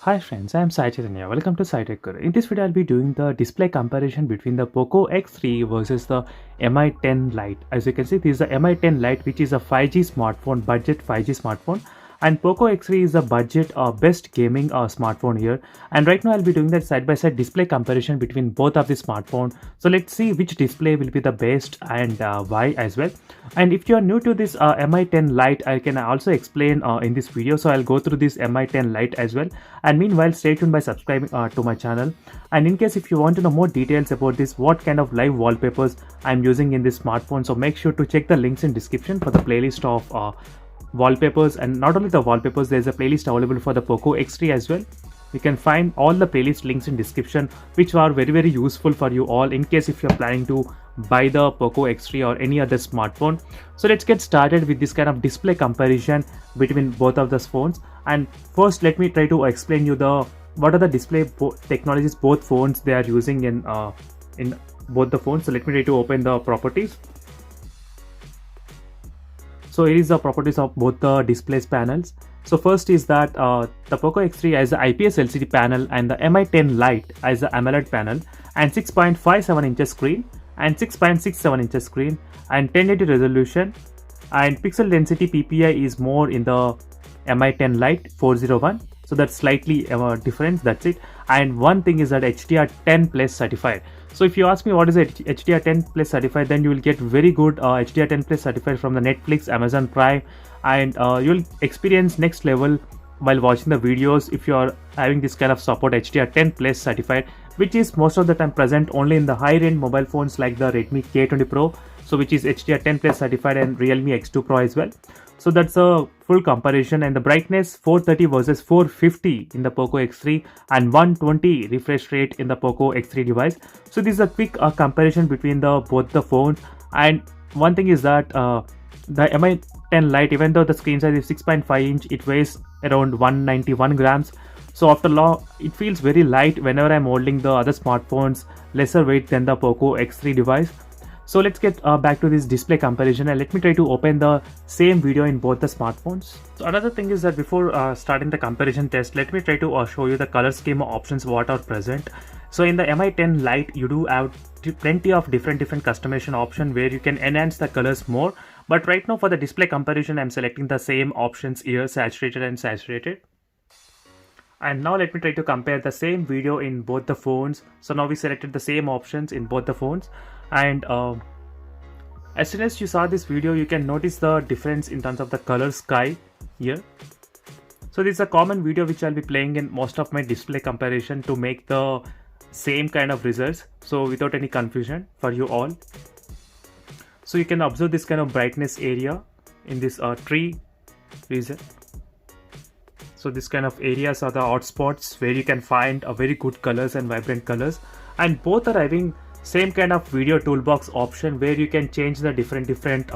Hi friends, I am Sai Chaitanya. Welcome to Sai Tech Guru. In this video, I'll be doing the display comparison between the POCO X3 versus the Mi10 Lite. As you can see, this is the Mi10 Lite, which is a 5G smartphone, budget 5G smartphone, and POCO X3 is a budget best gaming smartphone here. And right now, I'll be doing that side-by-side display comparison between both of the smartphone. So let's see which display will be the best and why as well. And if you are new to this Mi10 Lite, I can also explain in this video. So I'll go through this Mi10 Lite as well. And meanwhile, stay tuned by subscribing to my channel. And in case if you want to know more details about this, what kind of live wallpapers I'm using in this smartphone, so make sure to check the links in description for the playlist of wallpapers. And not only the wallpapers, there's a playlist available for the POCO X3 as well. You can find all the playlist links in description, which are very useful for you all in case if you're planning to buy the POCO X3 or any other smartphone. So let's get started with this kind of display comparison between both of the phones. And first, let me try to explain you what are the display technologies both phones they are using in both the phones. So let me try to open the properties. So here is the properties of both the displays panels. So first is that the POCO X3 has the IPS LCD panel and the Mi10 Lite has the AMOLED panel and 6.57 inches screen and 6.67 inches screen and 1080 resolution, and pixel density PPI is more in the Mi10 Lite 401. So that's slightly different, that's it. And one thing is that HDR10 Plus certified. So if you ask me what is HDR10 Plus certified, then you will get very good HDR10 Plus certified from the Netflix, Amazon Prime, and you'll experience next level while watching the videos if you are having this kind of support HDR10 Plus certified, which is most of the time present only in the high-end mobile phones like the Redmi K20 Pro, so which is HDR10 Plus certified, and Realme X2 Pro as well. So that's a full comparison. And the brightness 430 versus 450 in the POCO X3 and 120 refresh rate in the POCO X3 device. So this is a quick comparison between both the phones. And one thing is that the Mi10 Lite, even though the screen size is 6.5 inch, it weighs around 191 grams. So after long, it feels very light whenever I'm holding the other smartphones, lesser weight than the POCO X3 device. So let's get back to this display comparison, and let me try to open the same video in both the smartphones. So another thing is that before starting the comparison test, let me try to show you the color schema options what are present. So in the Mi10 Lite, you do have plenty of different customization option where you can enhance the colors more. But right now for the display comparison, I'm selecting the same options here, saturated and saturated. And now let me try to compare the same video in both the phones. So now we selected the same options in both the phones. And as soon as you saw this video, you can notice the difference in terms of the color sky here. So this is a common video which I'll be playing in most of my display comparison to make the same kind of results, so without any confusion for you all. So you can observe this kind of brightness area in this tree region. So this kind of areas are the hotspots where you can find a very good colors and vibrant colors, and both are having same kind of video toolbox option where you can change the different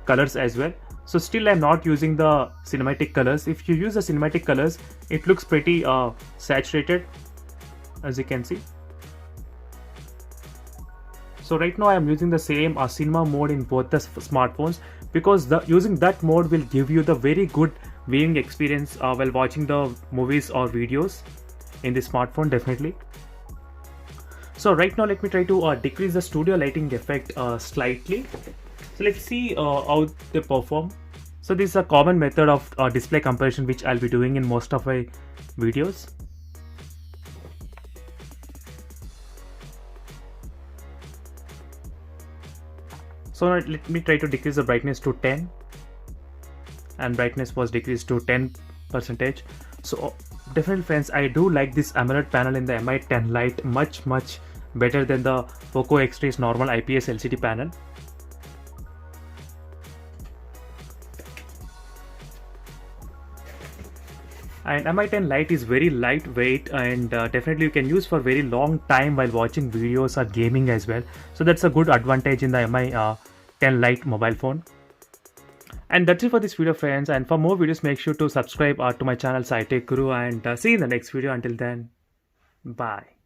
colors as well. So still I'm not using the cinematic colors. If you use the cinematic colors, it looks pretty saturated, as you can see. So right now I'm using the same cinema mode in both the smartphones, because using that mode will give you the very good viewing experience while watching the movies or videos in the smartphone, definitely. So right now let me try to decrease the studio lighting effect slightly. So let's see how they perform. So this is a common method of display comparison which I'll be doing in most of my videos. So now let me try to decrease the brightness to 10, and brightness was decreased to 10%. So definitely friends, I do like this AMOLED panel in the Mi10 Lite much better than the POCO X3's normal IPS LCD panel. And Mi10 Lite is very lightweight, and definitely you can use for very long time while watching videos or gaming as well. So that's a good advantage in the Mi10 Lite mobile phone. And that's it for this video friends, and for more videos make sure to subscribe to my channel Sai Tech Guru, and see you in the next video. Until then, bye.